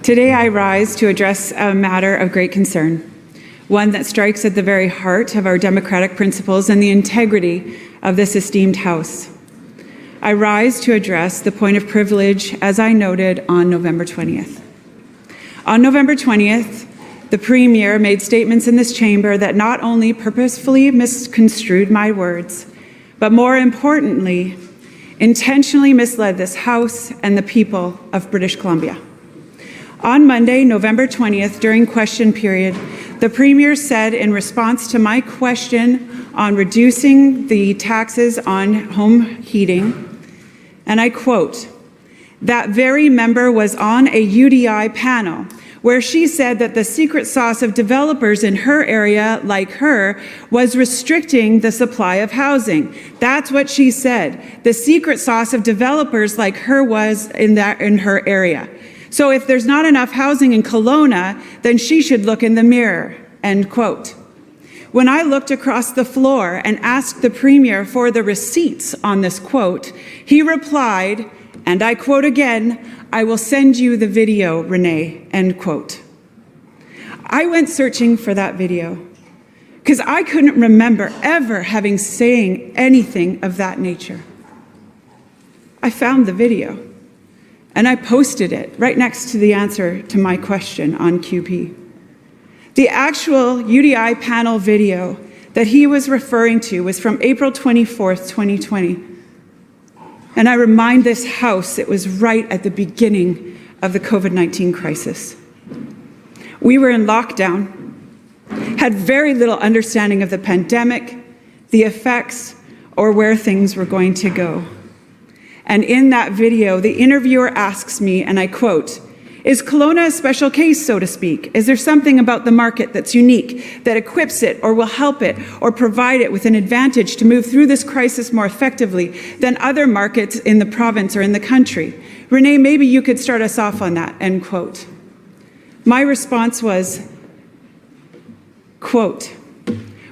Today I rise to address a matter of great concern, one that strikes at the very heart of our democratic principles and the integrity of this esteemed House. I rise to address the point of privilege as I noted on November 20th. On November 20th, the Premier made statements in this chamber that not only purposefully misconstrued my words, but more importantly, intentionally misled this House and the people of British Columbia. On Monday, November 20th, during question period, the Premier said in response to my question on reducing the taxes on home heating, and I quote, "That very member was on a UDI panel where she said that the secret sauce of developers in her area, like her, was restricting the supply of housing. That's what she said. The secret sauce of developers like her was in her area. So if there's not enough housing in Kelowna, then she should look in the mirror," end quote. When I looked across the floor and asked the Premier for the receipts on this quote, he replied, and I quote again, "I will send you the video, Renee," end quote. I went searching for that video because I couldn't remember ever having saying anything of that nature. I found the video and I posted it right next to the answer to my question on QP. The actual UDI panel video that he was referring to was from April 24th, 2020. And I remind this House it was right at the beginning of the COVID-19 crisis. We were in lockdown, had very little understanding of the pandemic, the effects, or where things were going to go. And in that video, the interviewer asks me, and I quote, "Is Kelowna a special case, so to speak? Is there something about the market that's unique, that equips it or will help it or provide it with an advantage to move through this crisis more effectively than other markets in the province or in the country? Renee, maybe you could start us off on that," end quote. My response was, quote,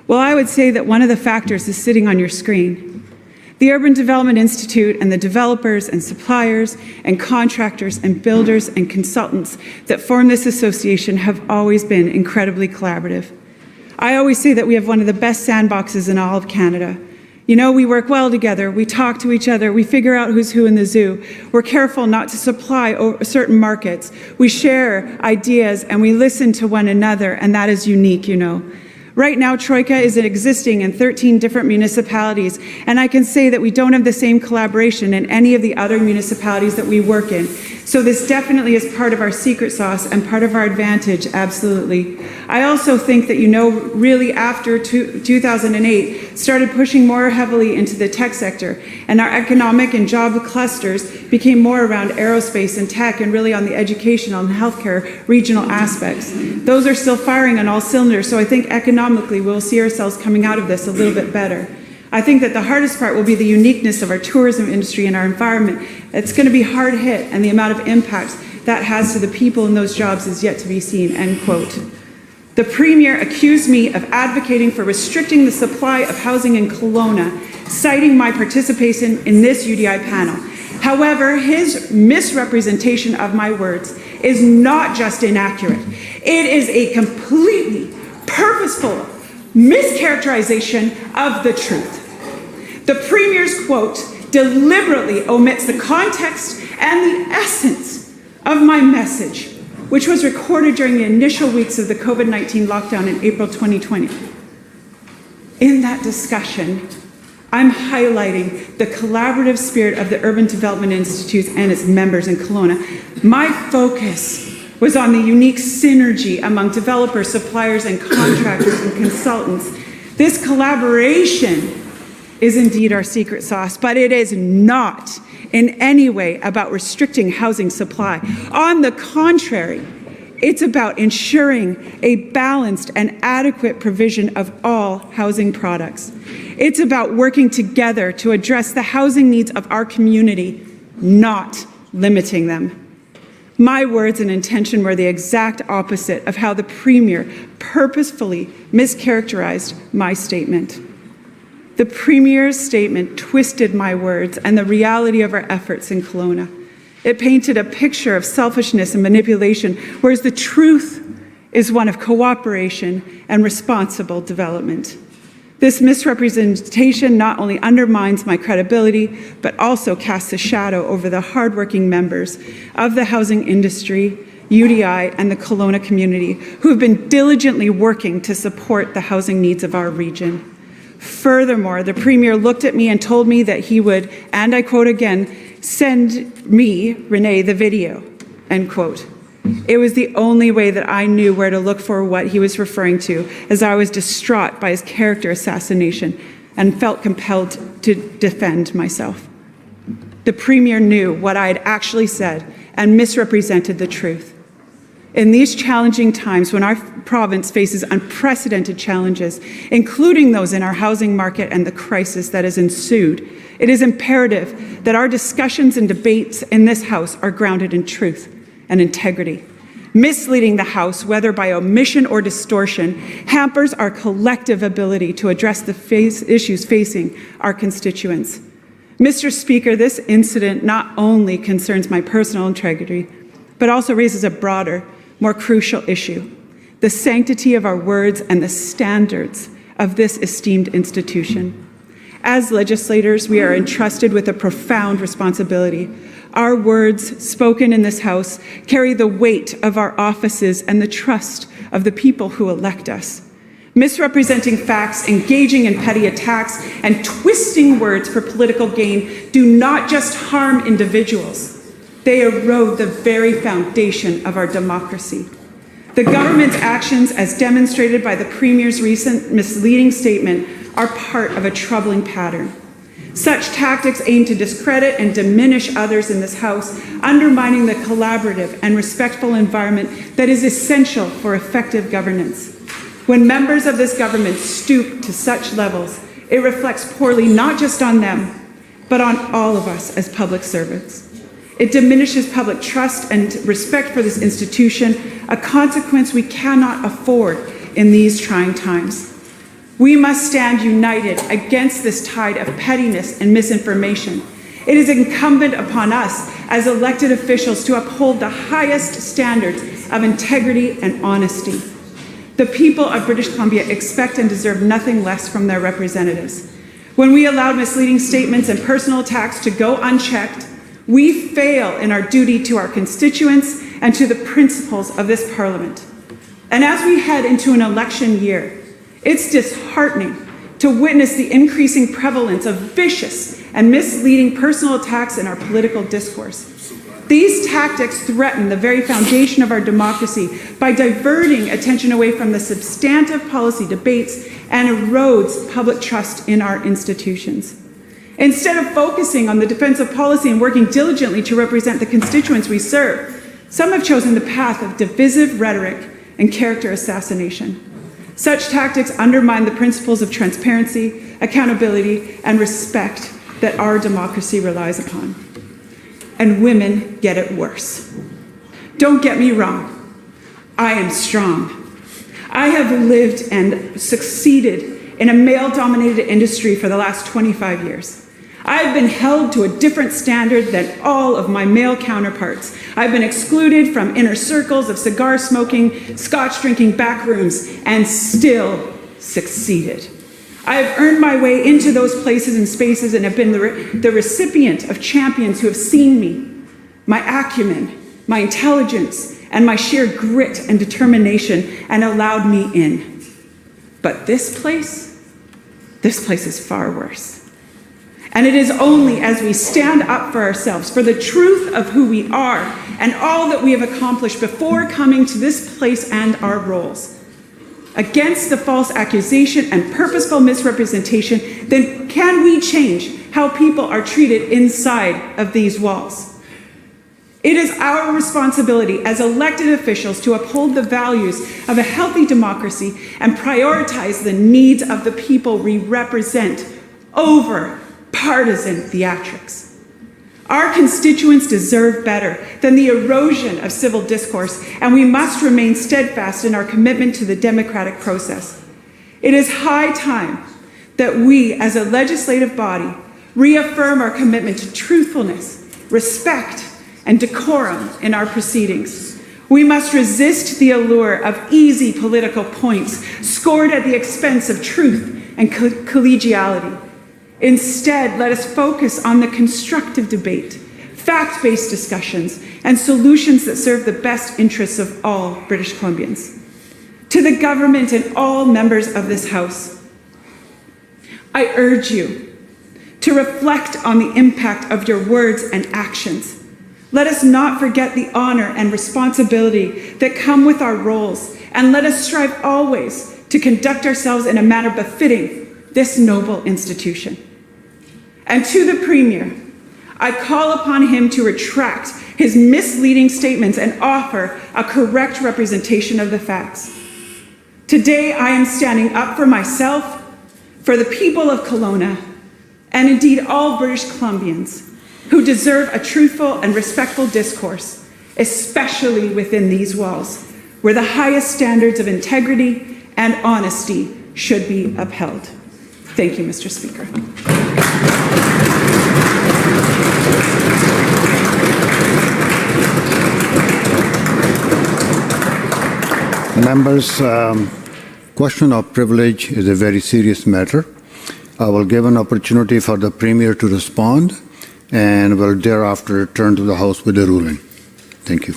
"Well, I would say that one of the factors is sitting on your screen. The Urban Development Institute and the developers and suppliers and contractors and builders and consultants that form this association have always been incredibly collaborative. I always say that we have one of the best sandboxes in all of Canada. You know, we work well together, we talk to each other, we figure out who's who in the zoo. We're careful not to supply certain markets. We share ideas and we listen to one another, and that is unique, you know. Right now, Troika is existing in 13 different municipalities, and I can say that we don't have the same collaboration in any of the other municipalities that we work in. So this definitely is part of our secret sauce and part of our advantage, absolutely. I also think that, you know, really after 2008, started pushing more heavily into the tech sector, and our economic and job clusters became more around aerospace and tech and really on the educational and healthcare regional aspects. Those are still firing on all cylinders, so I think economically we'll see ourselves coming out of this a little bit better. I think that the hardest part will be the uniqueness of our tourism industry and our environment. It's going to be hard hit, and the amount of impact that has to the people in those jobs is yet to be seen," end quote. The Premier accused me of advocating for restricting the supply of housing in Kelowna, citing my participation in this UDI panel. However, his misrepresentation of my words is not just inaccurate. It is a completely purposeful mischaracterization of the truth. The Premier's quote deliberately omits the context and the essence of my message, which was recorded during the initial weeks of the COVID-19 lockdown in April 2020. In that discussion, I'm highlighting the collaborative spirit of the Urban Development Institute and its members in Kelowna. My focus was on the unique synergy among developers, suppliers, and contractors and consultants. This collaboration is indeed our secret sauce, but it is not in any way about restricting housing supply. On the contrary, it's about ensuring a balanced and adequate provision of all housing products. It's about working together to address the housing needs of our community, not limiting them. My words and intention were the exact opposite of how the Premier purposefully mischaracterized my statement. The Premier's statement twisted my words and the reality of our efforts in Kelowna. It painted a picture of selfishness and manipulation, whereas the truth is one of cooperation and responsible development. This misrepresentation not only undermines my credibility, but also casts a shadow over the hardworking members of the housing industry, UDI, and the Kelowna community who have been diligently working to support the housing needs of our region. Furthermore, the Premier looked at me and told me that he would, and I quote again, send me, Renee, the video, end quote. It was the only way that I knew where to look for what he was referring to, as I was distraught by his character assassination and felt compelled to defend myself. The Premier knew what I had actually said and misrepresented the truth. In these challenging times, when our province faces unprecedented challenges, including those in our housing market and the crisis that has ensued, it is imperative that our discussions and debates in this House are grounded in truth and integrity. Misleading the House, whether by omission or distortion, hampers our collective ability to address the issues facing our constituents. Mr. Speaker, this incident not only concerns my personal integrity, but also raises a broader, more crucial issue: the sanctity of our words and the standards of this esteemed institution. As legislators, we are entrusted with a profound responsibility. Our words spoken in this House carry the weight of our offices and the trust of the people who elect us. Misrepresenting facts, engaging in petty attacks, and twisting words for political gain do not just harm individuals. They erode the very foundation of our democracy. The government's actions, as demonstrated by the Premier's recent misleading statement, are part of a troubling pattern. Such tactics aim to discredit and diminish others in this House, undermining the collaborative and respectful environment that is essential for effective governance. When members of this government stoop to such levels, it reflects poorly not just on them, but on all of us as public servants. It diminishes public trust and respect for this institution, a consequence we cannot afford in these trying times. We must stand united against this tide of pettiness and misinformation. It is incumbent upon us as elected officials to uphold the highest standards of integrity and honesty. The people of British Columbia expect and deserve nothing less from their representatives. When we allow misleading statements and personal attacks to go unchecked, we fail in our duty to our constituents and to the principles of this Parliament. And as we head into an election year, it's disheartening to witness the increasing prevalence of vicious and misleading personal attacks in our political discourse. These tactics threaten the very foundation of our democracy by diverting attention away from the substantive policy debates and erodes public trust in our institutions. Instead of focusing on the defense of policy and working diligently to represent the constituents we serve, some have chosen the path of divisive rhetoric and character assassination. Such tactics undermine the principles of transparency, accountability, and respect that our democracy relies upon. And women get it worse. Don't get me wrong, I am strong. I have lived and succeeded in a male-dominated industry for the last 25 years. I have been held to a different standard than all of my male counterparts. I've been excluded from inner circles of cigar-smoking, scotch-drinking back rooms, and still succeeded. I have earned my way into those places and spaces and have been the recipient of champions who have seen me, my acumen, my intelligence, and my sheer grit and determination, and allowed me in. But this place is far worse. And it is only as we stand up for ourselves, for the truth of who we are and all that we have accomplished before coming to this place and our roles, against the false accusation and purposeful misrepresentation, then can we change how people are treated inside of these walls. It is our responsibility as elected officials to uphold the values of a healthy democracy and prioritize the needs of the people we represent over partisan theatrics. Our constituents deserve better than the erosion of civil discourse, and we must remain steadfast in our commitment to the democratic process. It is high time that we, as a legislative body, reaffirm our commitment to truthfulness, respect, and decorum in our proceedings. We must resist the allure of easy political points scored at the expense of truth and collegiality. Instead, let us focus on the constructive debate, fact-based discussions, and solutions that serve the best interests of all British Columbians. To the government and all members of this House, I urge you to reflect on the impact of your words and actions. Let us not forget the honor and responsibility that come with our roles, and let us strive always to conduct ourselves in a manner befitting this noble institution. And to the Premier, I call upon him to retract his misleading statements and offer a correct representation of the facts. Today, I am standing up for myself, for the people of Kelowna, and indeed all British Columbians who deserve a truthful and respectful discourse, especially within these walls, where the highest standards of integrity and honesty should be upheld. Thank you, Mr. Speaker. Members, question of privilege is a very serious matter. I will give an opportunity for the Premier to respond and will thereafter return to the House with a ruling. Thank you.